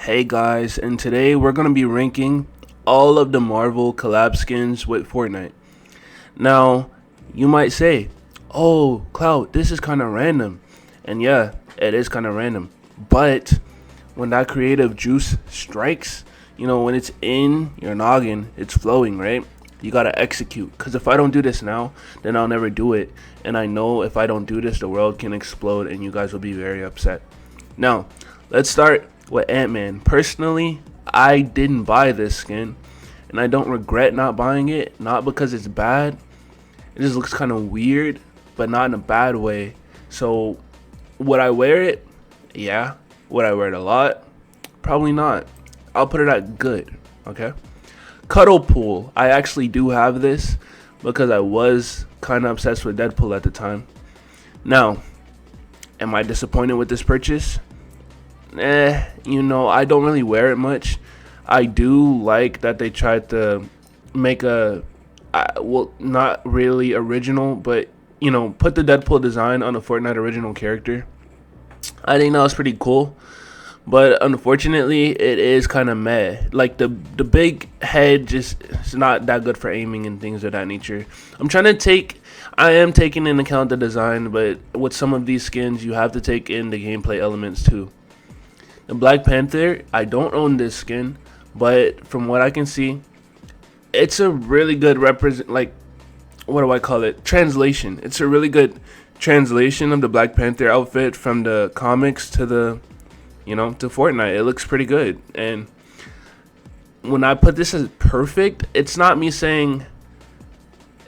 Hey guys, and today we're going to be ranking all of the Marvel collab skins with Fortnite. Now, you might say, oh, Cloud, this is kind of random. And yeah, it is kind of random. But when that creative juice strikes, when it's in your noggin, it's flowing, right? You got to execute. Because if I don't do this now, then I'll never do it. And I know if I don't do this, the world can explode and you guys will be very upset. Now, let's start with Ant-Man. Personally, I didn't buy this skin, and I don't regret not buying it. Not because it's bad. It just looks kind of weird, but not in a bad way. So, would I wear it? Yeah. Would I wear it a lot? Probably not. I'll put it at good, okay? Cuddle Pool. I actually do have this because I was kind of obsessed with Deadpool at the time. Now, am I disappointed with this purchase? I don't really wear it much. I do like that they tried to make not really original, but put the Deadpool design on a Fortnite original character. I think that was pretty cool, but unfortunately, it is kind of meh. Like the big head just is not that good for aiming and things of that nature. I am taking into account the design, but with some of these skins, you have to take in the gameplay elements too. The Black Panther, I don't own this skin, but from what I can see, it's a really good translation. It's a really good translation of the Black Panther outfit from the comics to to Fortnite. It looks pretty good. And when I put this as perfect, it's not me saying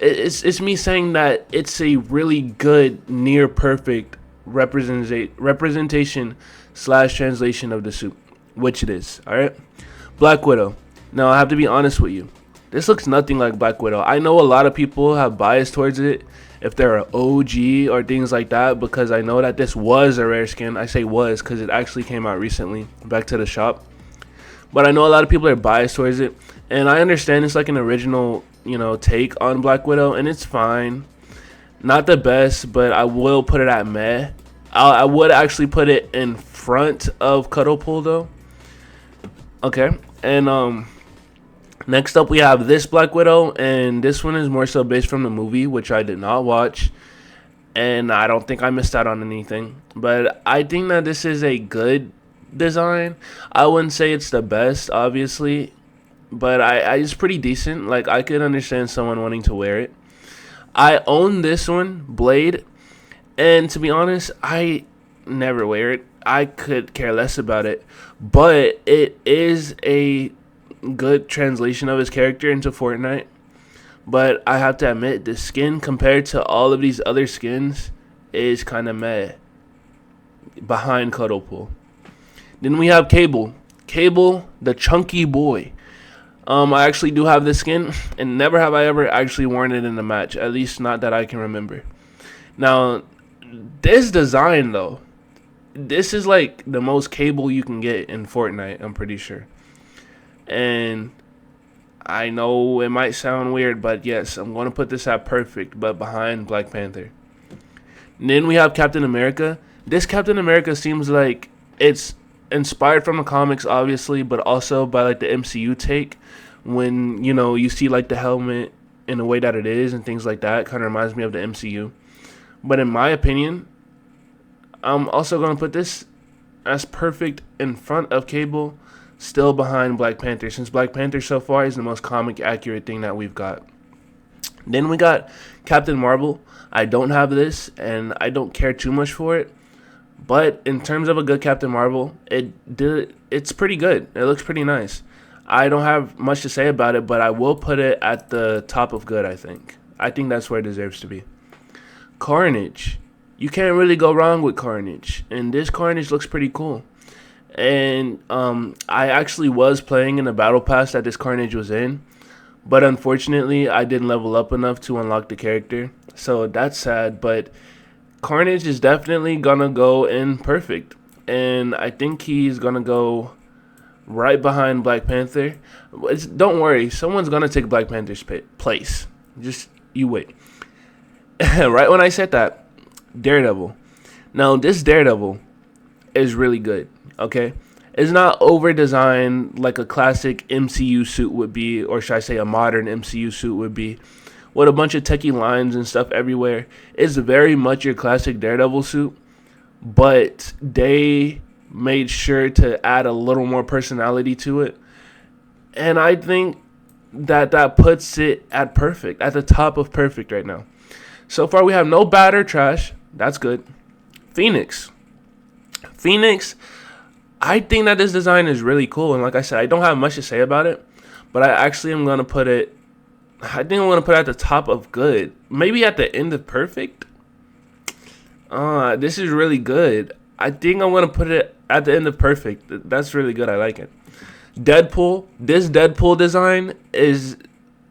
it's me saying that it's a really good near perfect representation / translation of the suit, which it is. All right. Black Widow. Now I have to be honest with you. This looks nothing like Black Widow. I know a lot of people have bias towards it if they're an OG or things like that, because I know that this was a rare skin. I say was because it actually came out recently back to the shop. But I know a lot of people are biased towards it, and I understand it's like an original, take on Black Widow, and it's fine. Not the best, but I will put it at meh. I would actually put it in front of Cuddle Pool though. Okay, and next up we have this Black Widow, and this one is more so based from the movie, which I did not watch, and I don't think I missed out on anything. But I think that this is a good design. I wouldn't say it's the best, obviously, but it's pretty decent. Like, I could understand someone wanting to wear it. I own this one, Blade, and to be honest, I never wear it. I could care less about it, but it is a good translation of his character into Fortnite. But I have to admit, the skin compared to all of these other skins is kind of meh behind Cuddle Pool. Then we have Cable, the chunky boy. I actually do have this skin, and never have I ever actually worn it in a match, at least not that I can remember. Now, this design though, this is like the most Cable you can get in Fortnite, I'm pretty sure. And I know it might sound weird, but yes, I'm going to put this at perfect, but behind Black Panther. And then we have Captain America. This Captain America seems like it's inspired from the comics, obviously, but also by like the MCU take. When, you see like the helmet in the way that it is and things like that, kind of reminds me of the MCU. But in my opinion, I'm also going to put this as perfect in front of Cable, still behind Black Panther, since Black Panther so far is the most comic accurate thing that we've got. Then we got Captain Marvel. I don't have this, and I don't care too much for it. But in terms of a good Captain Marvel, it's pretty good. It looks pretty nice. I don't have much to say about it, but I will put it at the top of good, I think. I think that's where it deserves to be. Carnage. You can't really go wrong with Carnage. And this Carnage looks pretty cool. And I actually was playing in the battle pass that this Carnage was in, but unfortunately I didn't level up enough to unlock the character, so that's sad. But Carnage is definitely gonna go in perfect, and I think he's gonna go right behind Black Panther. Don't worry, someone's gonna take Black Panther's place. Just you wait. Right when I said that, Daredevil. Now this Daredevil is really good. Okay, It's not over designed like a classic MCU suit would be, or should I say a modern MCU suit would be, with a bunch of techie lines and stuff everywhere. It's very much your classic Daredevil suit, but they made sure to add a little more personality to it. And I think that puts it at perfect, at the top of perfect right now. So far, we have no bad or trash. That's good. Phoenix. Phoenix, I think that this design is really cool. And like I said, I don't have much to say about it, but I actually am going to put it, I think I'm going to put it at the top of good. Maybe at the end of perfect. This is really good. I think I'm going to put it at the end of perfect. That's really good. I like it. Deadpool. This Deadpool design is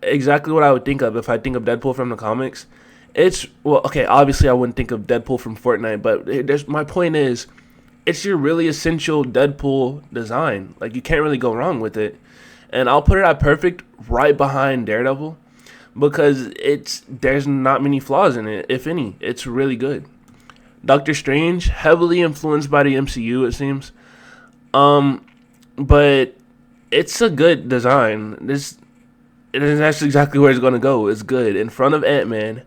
exactly what I would think of if I think of Deadpool from the comics. It's, well, okay, obviously I wouldn't think of Deadpool from Fortnite, but my point is, it's your really essential Deadpool design. Like, you can't really go wrong with it. And I'll put it at perfect right behind Daredevil because there's not many flaws in it, if any. It's really good. Doctor Strange, heavily influenced by the MCU, it seems. But it's a good design. That's exactly where it's going to go. It's good. In front of Ant-Man.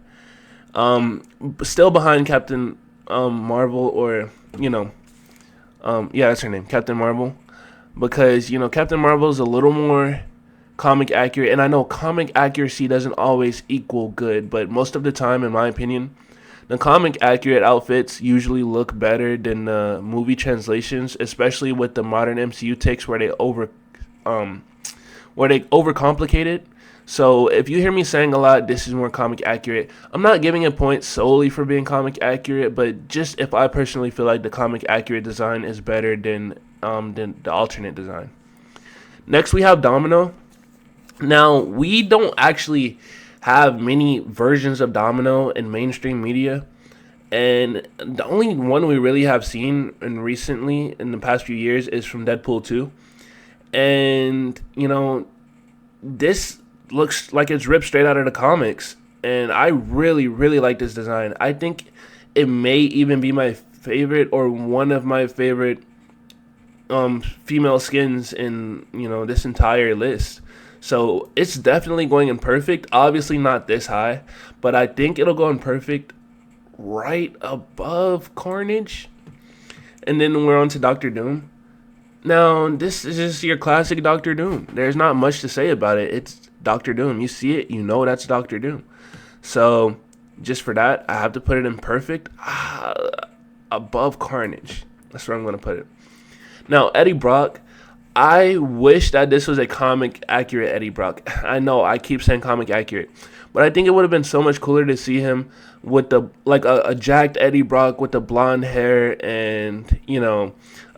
Still behind Captain Marvel, or, yeah, that's her name, Captain Marvel. Because, Captain Marvel is a little more comic accurate. And I know comic accuracy doesn't always equal good. But most of the time, in my opinion, the comic accurate outfits usually look better than the movie translations, especially with the modern MCU takes where they overcomplicate it. So if you hear me saying a lot, this is more comic accurate. I'm not giving a point solely for being comic accurate, but just if I personally feel like the comic accurate design is better than the alternate design. Next, we have Domino. Now, we don't actually have many versions of Domino in mainstream media, and the only one we really have seen recently in the past few years is from Deadpool 2. And, this looks like it's ripped straight out of the comics, and I really, really like this design. I think it may even be my favorite, or one of my favorite female skins in, this entire list. So it's definitely going in perfect. Obviously not this high, but I think it'll go in perfect right above Carnage. And then we're on to Doctor Doom. Now, this is just your classic Doctor Doom. There's not much to say about it. It's Doctor Doom. You see it, you know that's Doctor Doom. So just for that, I have to put it in perfect. Above Carnage. That's where I'm going to put it. Now, Eddie Brock. I wish that this was a comic accurate Eddie Brock. I know I keep saying comic accurate, but I think it would have been so much cooler to see him with a jacked Eddie Brock with the blonde hair and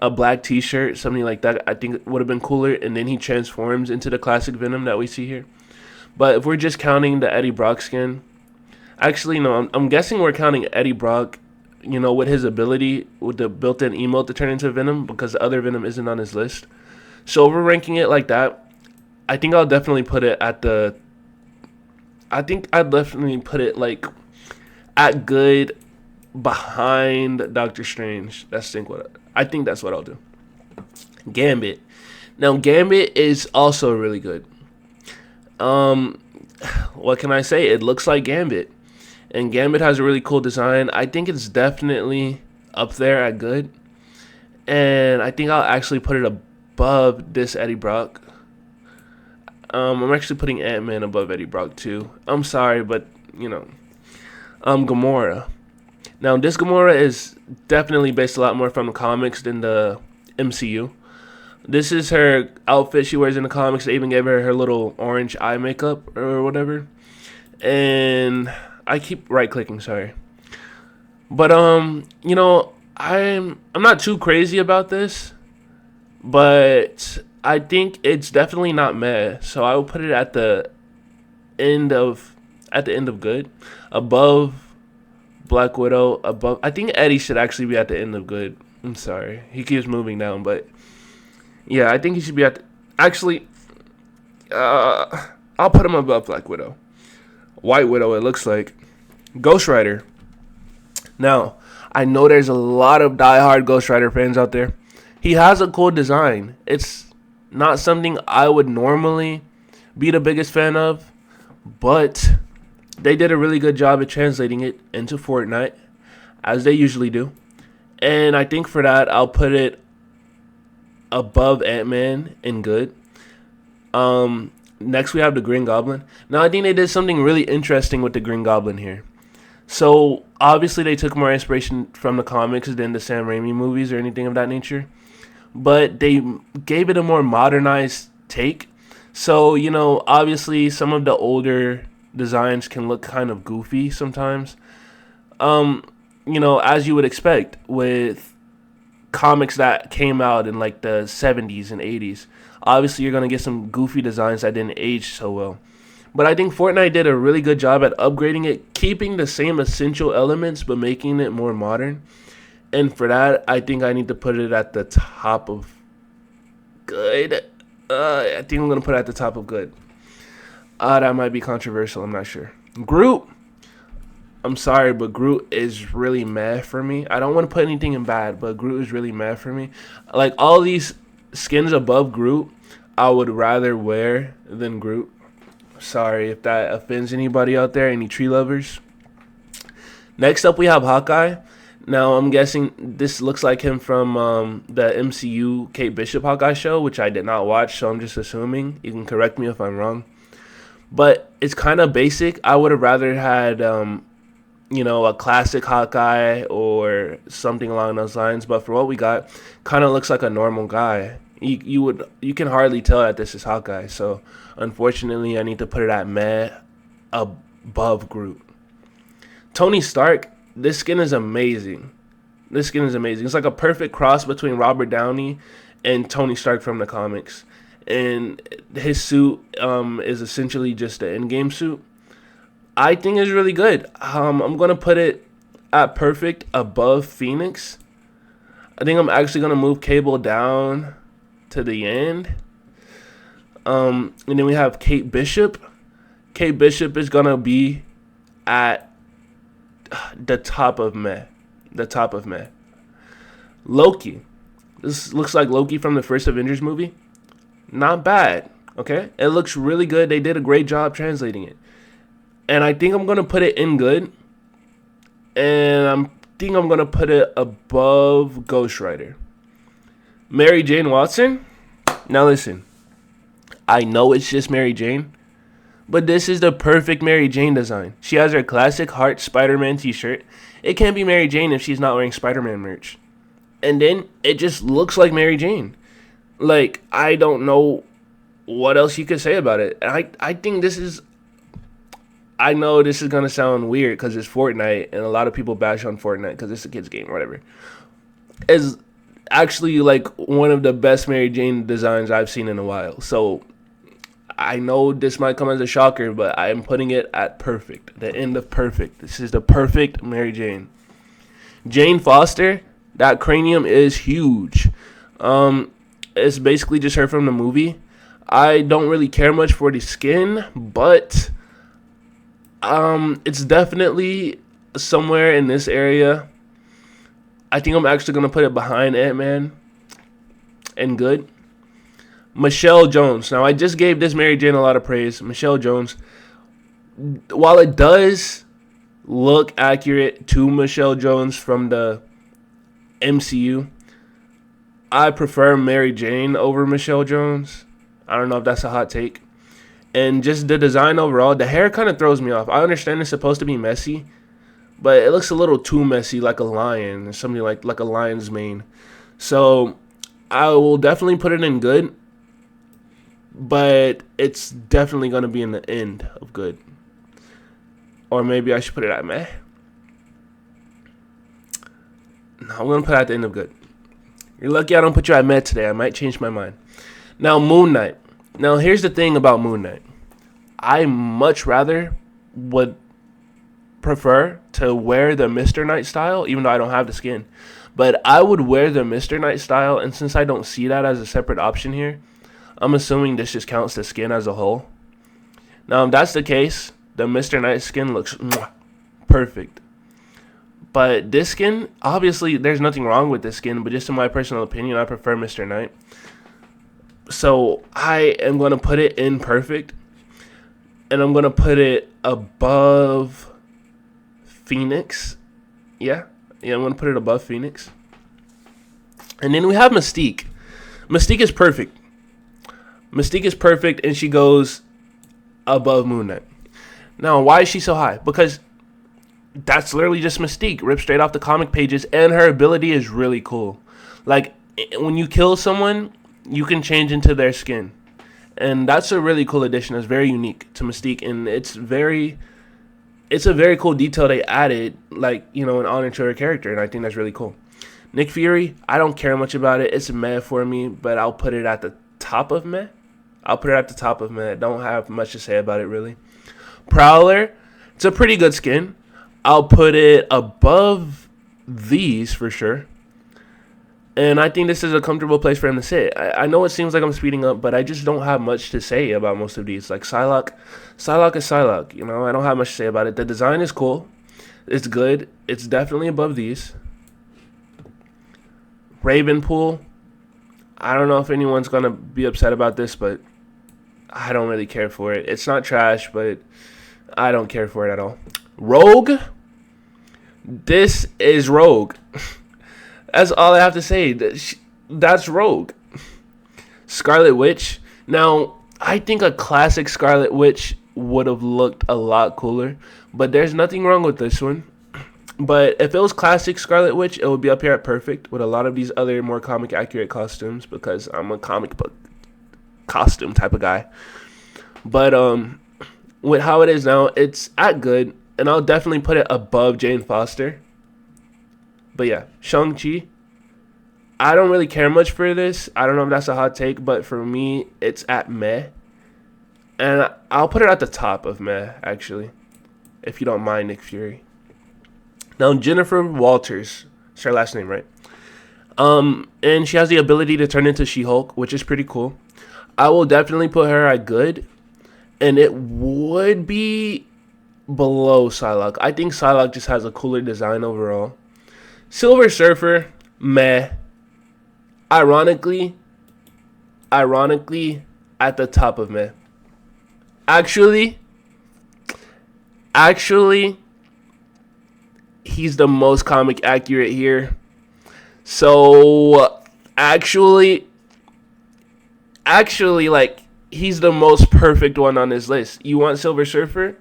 a black T-shirt, something like that. I think it would have been cooler, and then he transforms into the classic Venom that we see here. But if we're just counting the Eddie Brock skin, actually no, I'm guessing we're counting Eddie Brock, with his ability with the built-in emote to turn into Venom, because the other Venom isn't on his list. So if we're ranking it like that, I think I'll definitely put it at like at good behind Doctor Strange. I think that's what I'll do. Gambit. Now Gambit is also really good. What can I say? It looks like Gambit. And Gambit has a really cool design. I think it's definitely up there at good. And I think I'll actually put it above this Eddie Brock. I'm actually putting Ant-Man above Eddie Brock too. I'm sorry, but Gamora. Now this Gamora is definitely based a lot more from the comics than the MCU. This is her outfit she wears in the comics. They even gave her her little orange eye makeup or whatever. And I keep right clicking, sorry. But I'm not too crazy about this. But I think it's definitely not meh. So I will put it at the end of good, above Black Widow, above. I think Eddie should actually be at the end of good. I'm sorry, he keeps moving down, but yeah, I think he should be at. I'll put him above Black Widow. White Widow, it looks like. Ghost Rider. Now, I know there's a lot of diehard Ghost Rider fans out there. He has a cool design. It's not something I would normally be the biggest fan of, but they did a really good job at translating it into Fortnite, as they usually do. And I think for that, I'll put it above Ant-Man in good. Next, we have the Green Goblin. Now, I think they did something really interesting with the Green Goblin here. So, obviously, they took more inspiration from the comics than the Sam Raimi movies or anything of that nature. But they gave it a more modernized take. So, obviously, some of the older designs can look kind of goofy sometimes. As you would expect with comics that came out in like the 70s and 80s. Obviously, you're going to get some goofy designs that didn't age so well. But I think Fortnite did a really good job at upgrading it, keeping the same essential elements, but making it more modern. And for that, I think I need to put it at the top of good. I think I'm going to put it at the top of good. That might be controversial. I'm not sure. Groot. I'm sorry, but Groot is really meh for me. I don't want to put anything in bad, but Groot is really meh for me. Like, all these skins above Groot, I would rather wear than Groot. Sorry if that offends anybody out there, any tree lovers. Next up, we have Hawkeye. Now, I'm guessing this looks like him from the MCU Kate Bishop Hawkeye show, which I did not watch, so I'm just assuming. You can correct me if I'm wrong. But it's kind of basic. I would have rather had, a classic Hawkeye or something along those lines. But for what we got, kind of looks like a normal guy. You can hardly tell that this is Hawkeye. So, unfortunately, I need to put it at meh above Groot. Tony Stark, this skin is amazing. It's like a perfect cross between Robert Downey and Tony Stark from the comics. And his suit is essentially just an in-game suit. I think it's really good. I'm going to put it at perfect above Phoenix. I think I'm actually going to move Cable down to the end. And then we have Kate Bishop. Kate Bishop is going to be at the top of meh. Loki. This looks like Loki from the first Avengers movie. Not bad, okay? It looks really good. They did a great job translating it. And I think I'm going to put it in good. And I think I'm going to put it above Ghost Rider. Mary Jane Watson. Now listen. I know it's just Mary Jane. But this is the perfect Mary Jane design. She has her classic heart Spider-Man t-shirt. It can't be Mary Jane if she's not wearing Spider-Man merch. And then it just looks like Mary Jane. Like, I don't know what else you could say about it. I think this is... I know this is going to sound weird because it's Fortnite, and a lot of people bash on Fortnite because it's a kid's game or whatever. It's actually, like, one of the best Mary Jane designs I've seen in a while. So, I know this might come as a shocker, but I am putting it at perfect. The end of perfect. This is the perfect Mary Jane. Jane Foster, that cranium is huge. It's basically just her from the movie. I don't really care much for the skin, but it's definitely somewhere in this area. I think I'm actually going to put it behind Ant-Man and good. Michelle Jones. Now, I just gave this Mary Jane a lot of praise. Michelle Jones, while it does look accurate to Michelle Jones from the MCU, I prefer Mary Jane over Michelle Jones. I don't know if that's a hot take. And just the design overall, the hair kind of throws me off. I understand it's supposed to be messy, but it looks a little too messy, like a lion, or something like a lion's mane. So I will definitely put it in good, but it's definitely going to be in the end of good. Or maybe I should put it at meh. No, I'm going to put it at the end of good. You're lucky I don't put you at meh today. I might change my mind. Now, Moon Knight. Now, here's the thing about Moon Knight. I much rather would prefer to wear the Mr. Knight style, even though I don't have the skin. But I would wear the Mr. Knight style, and since I don't see that as a separate option here, I'm assuming this just counts the skin as a whole. Now, if that's the case, the Mr. Knight skin looks perfect. But this skin, obviously, there's nothing wrong with this skin, but just in my personal opinion, I prefer Mr. Knight. So I am going to put it in perfect, and I'm going to put it above Phoenix. Yeah, I'm going to put it above Phoenix. And then we have Mystique. Mystique is perfect. Mystique is perfect, and she goes above Moon Knight. Now, why is she so high? Because that's literally just Mystique, ripped straight off the comic pages, and her ability is really cool. Like, when you kill someone, you can change into their skin. And that's a really cool addition. It's very unique to Mystique, and it's a very cool detail they added, like, in honor to her character, and I think that's really cool. Nick Fury, I don't care much about it. It's meh for me, but I'll put it at the top of meh. Don't have much to say about it, really. Prowler, it's a pretty good skin. I'll put it above these for sure. And I think this is a comfortable place for him to sit. I know it seems like I'm speeding up, but I just don't have much to say about most of these. Like Psylocke is Psylocke. I don't have much to say about it. The design is cool. It's good. It's definitely above these. Ravenpool, I don't know if anyone's going to be upset about this, but I don't really care for it. It's not trash, but I don't care for it at all. Rogue, this is Rogue. That's all I have to say. That's Rogue. Scarlet Witch. Now, I think a classic Scarlet Witch would have looked a lot cooler, but there's nothing wrong with this one. But if it was classic Scarlet Witch, it would be up here at perfect with a lot of these other more comic accurate costumes, because I'm a comic book costume type of guy. But with how it is now, it's at good, and I'll definitely put it above Jane Foster. But yeah, Shang-Chi, I don't really care much for this. I don't know if that's a hot take, but for me, it's at meh. And I'll put it at the top of meh, actually, if you don't mind Nick Fury. Now, Jennifer Walters, it's her last name, right? And she has the ability to turn into She-Hulk, which is pretty cool. I will definitely put her at good, and it would be below Psylocke. I think Psylocke just has a cooler design overall. Silver Surfer, meh. Ironically, at the top of meh. Actually, he's the most comic accurate here. So, actually, like, he's the most perfect one on this list. You want Silver Surfer?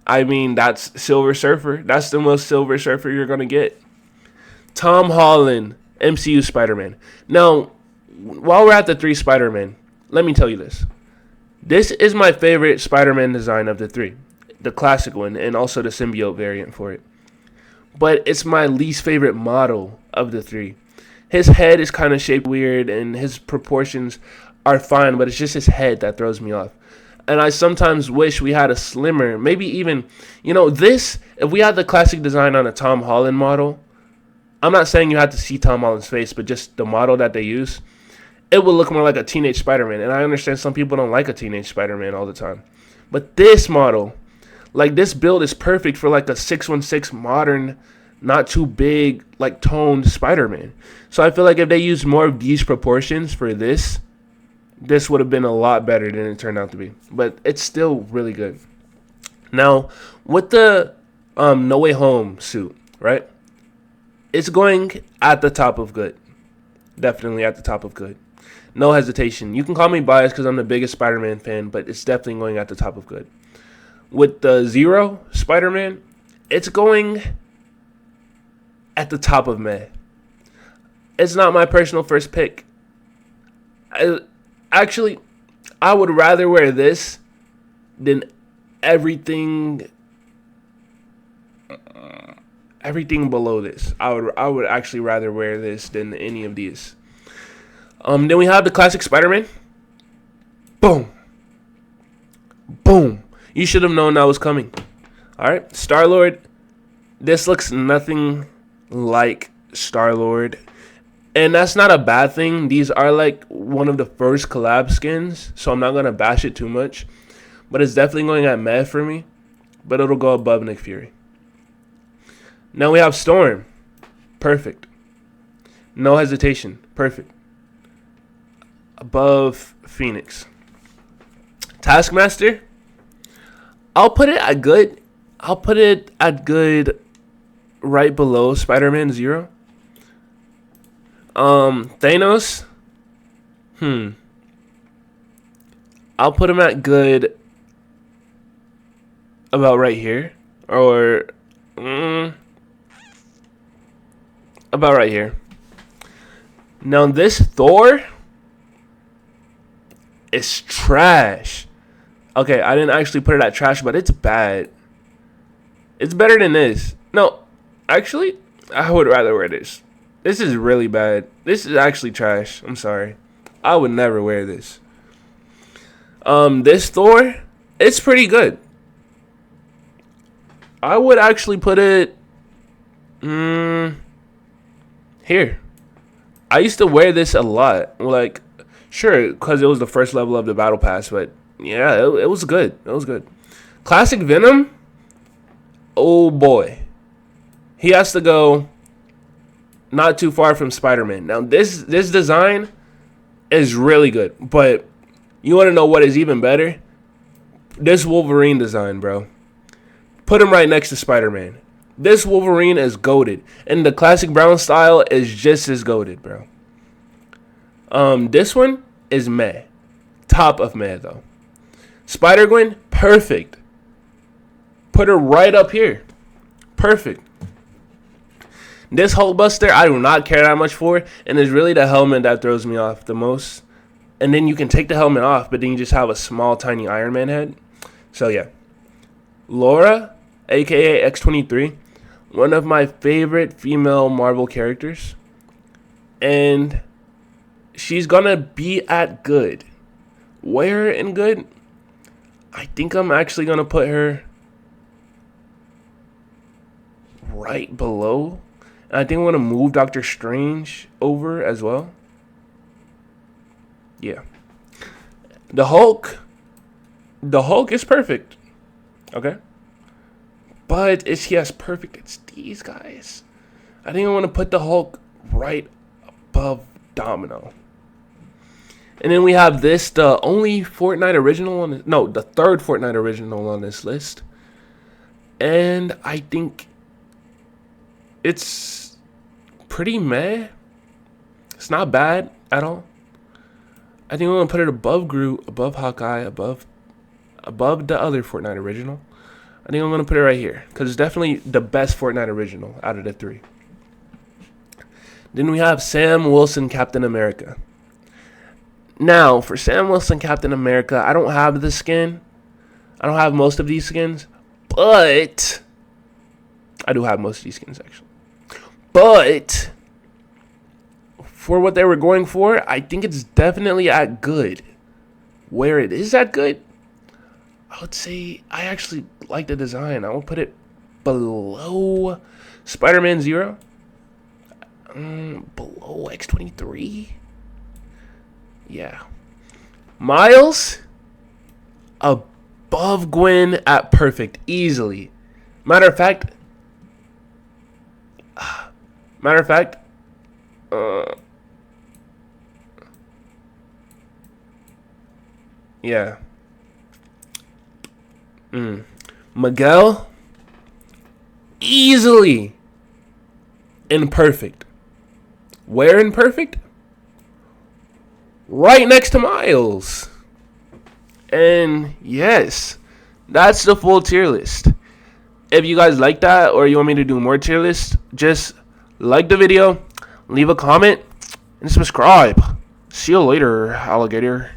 I mean, that's Silver Surfer. That's the most Silver Surfer you're going to get. Tom Holland, MCU Spider-Man. Now, while we're at the 3 Spider-Man, let me tell you this. This is my favorite Spider-Man design of the 3. The classic one, and also the symbiote variant for it. But it's my least favorite model of the 3. His head is kind of shaped weird, and his proportions are fine, but it's just his head that throws me off. And I sometimes wish we had a slimmer, maybe even, this, if we had the classic design on a Tom Holland model, I'm not saying you have to see Tom Holland's face, but just the model that they use, it would look more like a teenage Spider-Man. And I understand some people don't like a teenage Spider-Man all the time. But this model, like, this build is perfect for like a 616 modern, not too big, like toned Spider-Man. So I feel like if they used more of these proportions for this would have been a lot better than it turned out to be. But it's still really good. Now, with the No Way Home suit, right? It's going at the top of good. Definitely at the top of good. No hesitation. You can call me biased because I'm the biggest Spider-Man fan, but it's definitely going at the top of good. With the Zero Spider-Man, it's going at the top of meh. It's not my personal first pick. Actually, I would rather wear this than everything below this. I would actually rather wear this than any of these. Then we have the classic Spider-Man. Boom. Boom. You should have known that was coming. Alright, Star-Lord. This looks nothing like Star-Lord. And that's not a bad thing. These are like one of the first collab skins, so I'm not going to bash it too much. But it's definitely going at meh for me. But it'll go above Nick Fury. Now we have Storm. Perfect. No hesitation. Perfect. Above Phoenix. Taskmaster. I'll put it at good. I'll put it at good right below Spider-Man 0. Thanos. I'll put him at good about right here. Or about right here. Now this Thor is trash. Okay, I didn't actually put it at trash, but it's bad. It's better than this. No, actually, I would rather wear this. This is really bad. This is actually trash. I'm sorry. I would never wear this. This Thor, it's pretty good. I would actually put it here. I used to wear this a lot. Like, sure, because it was the first level of the battle pass, but yeah, it was good. It was good. Classic Venom. Oh boy, he has to go not too far from Spider-Man. Now this design is really good, but you want to know what is even better? This Wolverine design, bro. Put him right next to Spider-Man. This Wolverine is goated, and the classic brown style is just as goated, bro. This one is meh. Top of meh though. Spider-Gwen, perfect. Put her right up here. Perfect. This Hulkbuster, I do not care that much for, and it's really the helmet that throws me off the most. And then you can take the helmet off, but then you just have a small, tiny Iron Man head. So yeah. Laura, aka X-23, one of my favorite female Marvel characters. And she's gonna be at good. Where in good? I think I'm actually gonna put her right below. And I think I'm gonna move Doctor Strange over as well. Yeah. The Hulk is perfect. Okay? But is he as perfect as these guys? I think I want to put the Hulk right above Domino. And then we have this, the only Fortnite original on the third Fortnite original on this list. And I think it's pretty meh. It's not bad at all. I think I'm gonna put it above Groot, above Hawkeye, above the other Fortnite original. I think I'm gonna put it right here because it's definitely the best Fortnite original out of the three. Then we have Sam Wilson, Captain America. Now, for Sam Wilson, Captain America, I don't have the skin. I don't have most of these skins, but I do have most of these skins actually. But for what they were going for, I think it's definitely at good. Where it is at good, I would say I actually like the design. I will put it below Spider-Man 0. Below X-23. Yeah. Miles, above Gwen at perfect, easily. Matter of fact, yeah. Miguel, easily imperfect. Where imperfect? Right next to Miles. And yes, that's the full tier list. If you guys like that or you want me to do more tier lists, just like the video, leave a comment, and subscribe. See you later, alligator.